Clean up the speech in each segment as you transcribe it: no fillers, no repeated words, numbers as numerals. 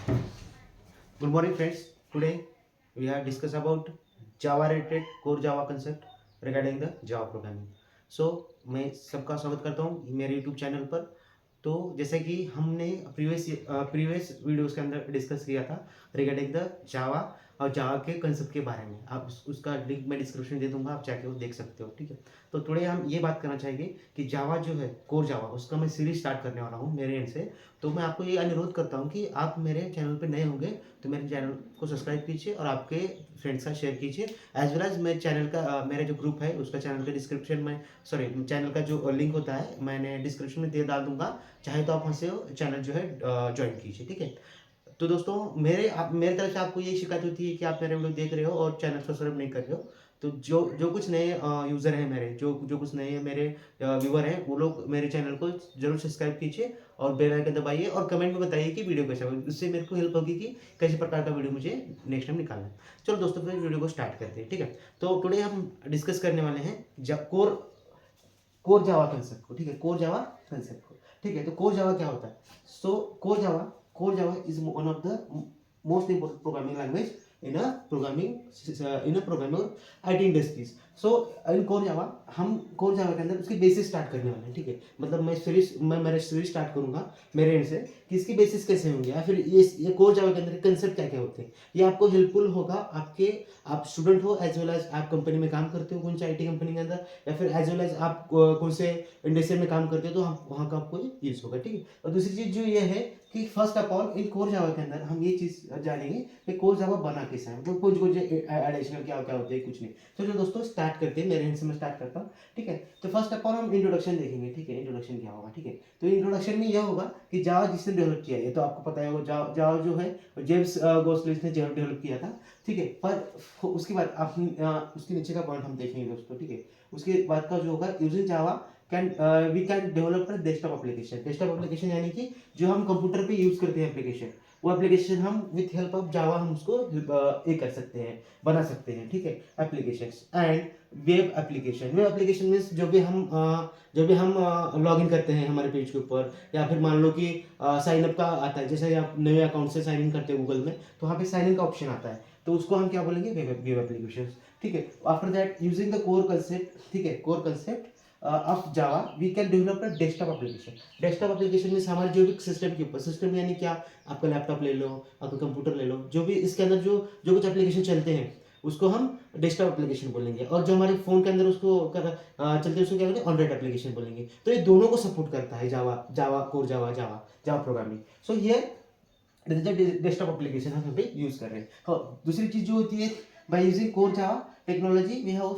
Good morning, friends. Today we are discuss about Java related core Java concept regarding the Java programming. So मैं सबका स्वागत करता हूँ मेरे YouTube चैनल पर। तो जैसे कि हमने प्रीवियस वीडियोस के अंदर डिस्कस किया था रिगार्डिंग द जावा और जावा के कंसेप्ट के बारे में। आप उसका लिंक मैं डिस्क्रिप्शन दे दूंगा, आप जाके वो देख सकते हो। ठीक है, तो टुडे हम ये बात करना चाहेंगे कि जावा जो है कोर जावा, उसका मैं सीरीज स्टार्ट करने वाला हूँ मेरे एंड से। तो मैं आपको ये अनुरोध करता हूँ कि आप मेरे चैनल पर नए होंगे तो मेरे चैनल को सब्सक्राइब कीजिए और आपके फ्रेंड्स का शेयर कीजिए। एज वेल एज मेरे चैनल का मेरा जो ग्रुप है उसका चैनल का डिस्क्रिप्शन में, सॉरी, चैनल का जो लिंक होता है मैंने डिस्क्रिप्शन में दे डाल दूंगा, चाहे तो आप वहाँ से चैनल जो है ज्वाइन कीजिए। ठीक है, तो दोस्तों मेरे तरफ से आपको ये शिकायत होती है कि आप मेरे वीडियो देख रहे हो और चैनल सब्सक्राइब नहीं कर रहे हो। तो जो जो कुछ नए यूज़र हैं मेरे, जो जो कुछ नए मेरे व्यूअर हैं, वो लोग मेरे चैनल को जरूर सब्सक्राइब कीजिए और बेल आइकन दबाइए और कमेंट में बताइए कि वीडियो कैसा होगा। इससे मेरे को हेल्प होगी कि कैसे प्रकार का वीडियो मुझे नेक्स्ट टाइम निकालना है। चलो दोस्तों, फिर वीडियो को स्टार्ट करते हैं। ठीक है, तो टुडे हम डिस्कस करने वाले हैं कोर कोर जावा कंसेप्ट को। ठीक है, कोर जावा कंसेप्ट को। ठीक है, तो कोर जावा क्या होता है? So core Java is one of the most important programming language in a programming IT industries. So in core Java, हम कोर जावा के अंदर उसकी बेसिस स्टार्ट करने वाले हैं। ठीक है, मतलब मैं मेरा सीरीज स्टार्ट करूंगा मेरे एंड से कि इसकी बेसिस कैसे होंगे या फिर ये कोर जावा के अंदर कंसेप्ट क्या क्या होते हैं। ये आपको हेल्पफुल होगा, आप स्टूडेंट हो एज वेल एज आप कंपनी में काम करते हो कौन सी आईटी कंपनी के अंदर, या फिर एज वेल एज आप कौन से इंडस्ट्री में काम करते हो, तो हम वहाँ का आपको यूज होगा। ठीक है, और दूसरी चीज जो ये है कि first of all in core जावा के अंदर हम ये चीज जानेंगे कि कोर जावा बना कैसा है, मतलब कुछ कुछ एडिशनल क्या क्या होते हैं, कुछ नहीं। चलो दोस्तों स्टार्ट करते हैं, मेरे हैंड से मैं स्टार्ट करता हूँ। ठीक है, तो फर्स्ट ऑफ ऑल हम इंट्रोडक्शन देखेंगे। ठीक है, इंट्रोडक्शन क्या होगा? ठीक है, तो इंट्रोडक्शन में यह होगा कि जावा जिसने डेवलप किया है, ये तो आपको पता है, वो जावा जो है जेम्स गोस्लिस ने डेवलप किया था। ठीक है, पर उसके बाद आप उसके नीचे का पॉइंट हम देखेंगे दोस्तों। ठीक है, उसके बाद का जो होगा, using Java can we can develop desktop application. Desktop application यानी कि जो हम कंप्यूटर पे यूज करते हैं एप्लीकेशन, वो एप्लीकेशन हम विथ हेल्प ऑफ जावा हम उसको ये कर सकते हैं, बना सकते हैं। ठीक है, application and web application means जो भी हम लॉग इन करते हैं हमारे पेज के ऊपर, या फिर मान लो कि साइन अप का आता है, जैसे आप नए अकाउंट से साइन इन करते हैं गूगल में, तो वहाँ पे साइन इन का ऑप्शन आता है, तो उसको हम क्या बोलेंगे? Web application. ठीक है, after that using the core concept, ठीक है, core concept of Java we can develop a desktop application. Desktop application में हमारे जो भी सिस्टम के ऊपर, सिस्टम यानी क्या, आपका लैपटॉप ले लो, आपका कंप्यूटर ले लो, जो भी इसके अंदर जो जो कुछ एप्लीकेशन चलते हैं उसको हम डेस्कटॉप एप्लीकेशन बोलेंगे, और जो हमारे फोन के अंदर चलते हैं उसको क्या बोलेंगे? ऑनलाइन एप्लीकेशन बोलेंगे। तो ये दोनों को सपोर्ट करता है Java, Java core Java, Java programming. So here desktop application हम यहाँ पे यूज कर रहे हैं। हाँ, दूसरी चीज जो होती है, by using core Java technology we have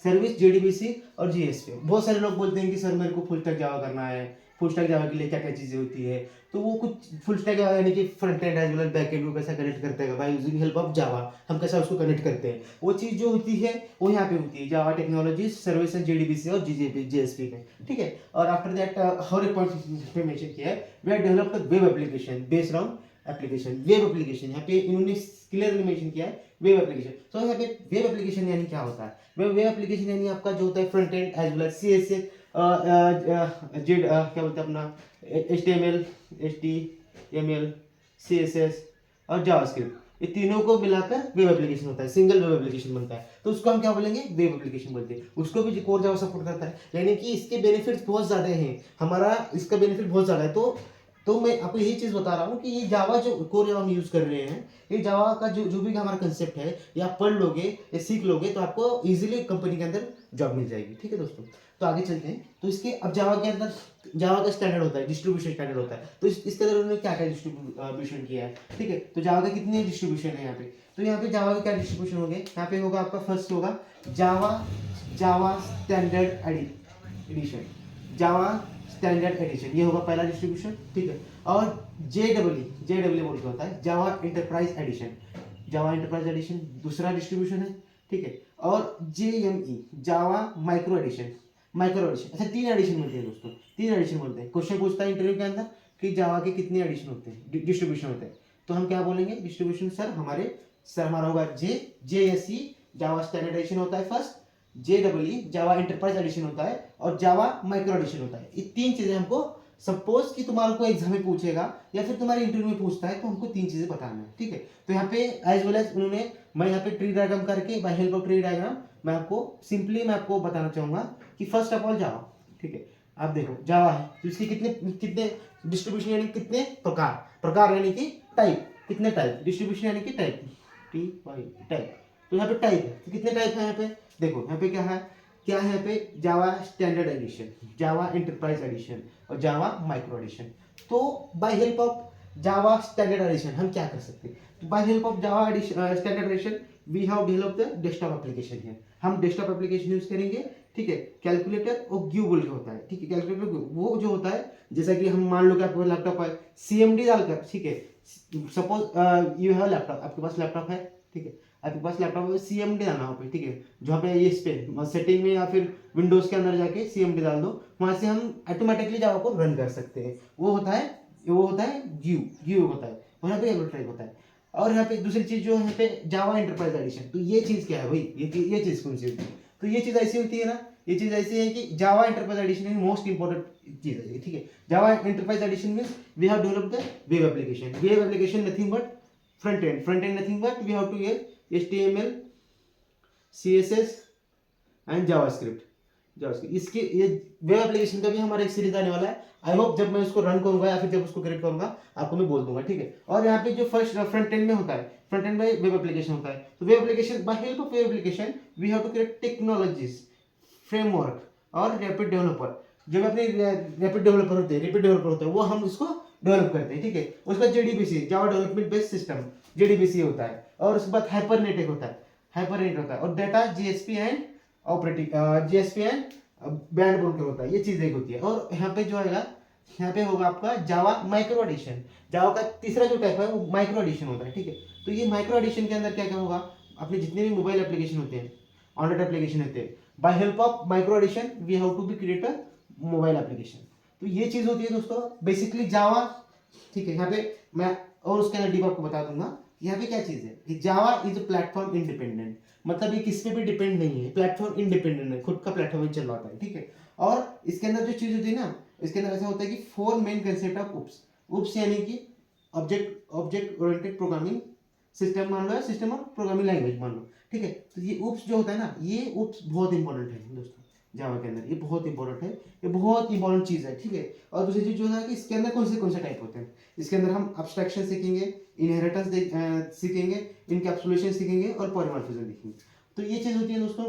service JDBC और जीएसपी। बहुत सारे लोग बोलते हैं कि सर मेरे को फुल स्टैक जावा करना है, फुल स्टैक जावा के लिए क्या क्या चीजें होती है। तो वो कुछ फुल स्टैक जावा यानी कि front end as well as back end को कैसा कनेक्ट करते हैं by using help of Java, हम कैसा उसको कनेक्ट करते हैं, वो चीज जो होती है वो यहाँ पे होती है जावा टेक्नोलॉजी सर्विस जेडीबीसी और जीएसपी में। ठीक है, और आफ्टर दैट हर एक पॉइंट पे मेंशन किया है, we are developed web application based on application. Web application यहाँ पे इन्होंने क्लियरली मेंशन किया है, वेब एप्लीकेशन। सो यहाँ पे वेब एप्लीकेशन यानी क्या होता है? वेब एप्लीकेशन यानी आपका जो होता है front end as well as CSS, जेड क्या बोलते हैं अपना, एचटीएमएल, एचटीएमएल, सीएसएस और जावास्क्रिप्ट, ये तीनों को मिलाकर वेब एप्लीकेशन होता है, सिंगल वेब एप्लीकेशन बनता है। तो उसको हम क्या बोलेंगे? वेब एप्लीकेशन बोलते हैं। उसको भी कोर जावा सपोर्ट करता है, यानी कि इसके बेनिफिट्स बहुत ज्यादा हैं, हमारा इसका बेनिफिट बहुत ज्यादा है। तो मैं आपको यही चीज बता रहा हूँ कि ये जावा जो कोर जावा हम यूज कर रहे हैं, ये जावा का जो जो भी हमारा कंसेप्ट है, ये आप पढ़ लोगे, ये सीख लोगे, तो आपको इजीली कंपनी के अंदर जॉब मिल जाएगी। ठीक है दोस्तों, तो आगे चलते हैं। तो इसके अब जावा के अंदर जावा का स्टैंडर्ड होता है, डिस्ट्रीब्यूशन स्टैंडर्ड होता है। तो इसके अंदर उन्होंने क्या क्या डिस्ट्रीब्यूशन किया है? ठीक है, तो जावा का कितने डिस्ट्रीब्यूशन है यहाँ पे? तो यहाँ पे जावा के क्या डिस्ट्रीब्यूशन होंगे? यहाँ पे होगा आपका फर्स्ट होगा जावा जावा स्टैंडर्ड एडिशन, जावा स्टैंडर्ड एडिशन, ये होगा पहला डिस्ट्रीब्यूशन। ठीक है, और जेडब्ल्यू बोल के होता है जावा इंटरप्राइज एडिशन, जावा इंटरप्राइज एडिशन दूसरा डिस्ट्रीब्यूशन है। ठीक है, और जेएमई जावा माइक्रो एडिशन, अच्छा तीन एडिशन मिलते हैं दोस्तों, तीन एडिशन बोलते हैं। क्वेश्चन पूछता है इंटरव्यू के अंदर कि जावा के कितने एडिशन होते हैं, डिस्ट्रीब्यूशन होते हैं, तो हम क्या बोलेंगे? डिस्ट्रीब्यूशन सर हमारा होगा जेएसई जावा स्टैंडर्ड एडिशन होता है फर्स्ट, जेडब्ल्यू जावा इंटरप्राइज एडिशन होता है, और जावा माइक्रो एडिशन होता है। ये तीन चीजें हमको सपोज कि तुम्हारे को एग्जाम में पूछेगा या फिर तुम्हारे इंटरव्यू में पूछता है तो हमको 3 चीजें बताना है, ठीक है। तो यहाँ पे एज वेल एज उन्होंने, मैं यहाँ पे ट्री डायग्राम करके by help of tree diagram मैं आपको बताना चाहूंगा कि फर्स्ट ऑफ ऑल जावा, ठीक है। आप देखो जावा है तो इसके कितने कितने डिस्ट्रीब्यूशन यानी कितने प्रकार यानी कि टाइप, कितने टाइप, डिस्ट्रीब्यूशन यानी कि टाइप, टाइप। तो यहाँ पे टाइप है तो कितने टाइप है यहाँ पे देखो, यहाँ पे क्या है यहाँ पे Java standard edition, Java enterprise edition और जावा माइक्रो एडिशन। तो by help of Java standard edition हम क्या कर सकते हैं, तो by help of Java standard edition we have developed the desktop application है। हम डेस्कटॉप एप्लीकेशन यूज करेंगे, ठीक है। कैलकुलेटर और ग्यू बोल के होता है, ठीक है। कैलकुलेटर वो जो होता है जैसा कि हम मान लो कि आपको लैपटॉप है, सीएमडी डालकर, ठीक है। सपोज यू हैव लैपटॉप, आपके पास लैपटॉप है, ठीक है। आपके पास लैपटॉप में सीएमडी डालना हो पे, ठीक है। जहाँ पे इस पे सेटिंग में या फिर विंडोज के अंदर जाके सीएमडी डाल दो, वहां से हम ऑटोमेटिकली जावा को रन कर सकते हैं। वो होता है ग्यू होता है, वहाँ पे टाइप होता है। और यहाँ पे दूसरी चीज जो है यहाँ पे जावा एंटरप्राइज एडिशन, तो ये चीज क्या है भाई, ये चीज कौन सी होती है, तो ये चीज ऐसी होती है ना, ये चीज ऐसी है कि Java enterprise edition most important चीज है, ठीक है। Java enterprise edition means we have developed the web application nothing but front end nothing but we have to use HTML, CSS and JavaScript. इसके ये वेब एप्लीकेशन का भी हमारा एक सीरीज आने वाला है। आई होप जब मैं उसको रन करूंगा या फिर जब उसको क्रिएट करूंगा आपको मैं बोल दूंगा, ठीक है। और यहाँ पे जो फर्स्ट फ्रंट एंड में होता है, फ्रंट एंड में वेब एप्लीकेशन होता है, तो web application by help of web application we have to create technologies, framework और रैपिड डेवलपर। जब अपने रैपिड डेवलपर होते हैं वो हम इसको डेवलप करते हैं, ठीक है। उसका JDBC Java development based system JDBC होता है। और उसके बाद हाइपरनेट होता है और डाटा GSP एंड बैंड बोल के होता है, ये चीज एक होती है। और यहाँ पे जो है यहाँ पे होगा आपका जावा माइक्रो एडिशन। जावा का तीसरा जो टाइप है वो माइक्रो एडिशन होता है, ठीक है। तो ये माइक्रो एडिशन के अंदर क्या क्या होगा, अपने जितने भी मोबाइल एप्लीकेशन होते हैं, ऑनलाइन एप्लीकेशन होते हैं, by help of micro edition we have to be create a mobile application. तो ये चीज होती है दोस्तों बेसिकली जावा, ठीक है। यहाँ पे मैं और उसके अंदर डीप आपको बता दूंगा यहाँ पे क्या चीज है कि Java is a platform independent, मतलब ये किस पे भी डिपेंड नहीं है, प्लेटफॉर्म इंडिपेंडेंट है, खुद का प्लेटफॉर्म चल रहा है, ठीक है। और इसके अंदर जो चीज होती है ना, इसके अंदर ऐसा होता है कि 4 मेन कंसेप्ट ऑफ उप्स यानी कि ऑब्जेक्ट ओरिएंटेड प्रोग्रामिंग सिस्टम मान लो या सिस्टम ऑफ प्रोग्रामिंग लैंग्वेज मान लो, ठीक है। तो ये उप्स जो होता है ना, ये उप्स बहुत इंपॉर्टेंट है दोस्तों जावा के अंदर, ये बहुत इंपॉर्टेंट है, ये बहुत इंपॉर्टेंट चीज है, ठीक है। और दूसरी चीज जो है कि इसके अंदर कौन से टाइप होते हैं, इसके अंदर हम एब्स्ट्रैक्शन सीखेंगे, इनहेरिटेंस सीखेंगे, इनकैप्सुलेशन सीखेंगे और पॉलीमॉर्फिज्म सीखेंगे। तो ये चीज होती है दोस्तों।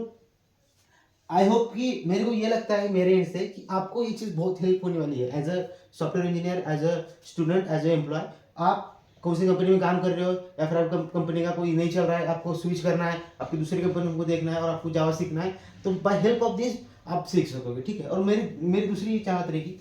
आई होप कि मेरे को ये लगता है मेरे एंड से कि आपको ये चीज बहुत हेल्प होने वाली है as a software engineer, as a student, as a employ. आप कौन सी कंपनी में काम कर रहे हो या फिर आपका कंपनी का कोई नहीं चल रहा है, आपको स्विच करना है, आपकी दूसरी कंपनी को देखना है और आपको जावा सीखना है, तो बाय हेल्प ऑफ दिस आप सीख सकोगे, ठीक है। और मेरी दूसरी चाहत रहेगी,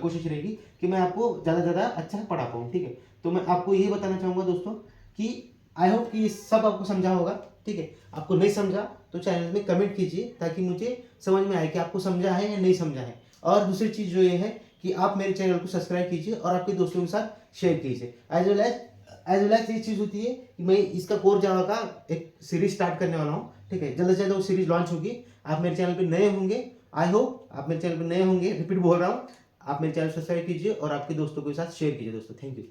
कोशिश रहेगी कि मैं आपको ज़्यादा से ज़्यादा अच्छा पढ़ा पाऊँ, ठीक है। तो मैं आपको यही बताना चाहूँगा दोस्तों कि आई होप कि सब आपको समझा होगा, ठीक है। आपको नहीं समझा तो चैनल में कमेंट कीजिए ताकि मुझे समझ में आए कि आपको समझा है या नहीं समझा है। और दूसरी चीज़ जो ये है कि आप मेरे चैनल को सब्सक्राइब कीजिए और आपके दोस्तों के साथ शेयर कीजिए। एज वेल एज ये चीज़ होती है कि मैं इसका कोर जावा का एक सीरीज स्टार्ट करने वाला हूँ, ठीक है। जल्द से जल्द वो सीरीज लॉन्च होगी। आप मेरे चैनल पे नए होंगे, आई होप आप मेरे चैनल पे नए होंगे, रिपीट बोल रहा हूँ, आप मेरे चैनल सब्सक्राइब कीजिए और आपके दोस्तों के साथ शेयर कीजिए दोस्तों। Thank you.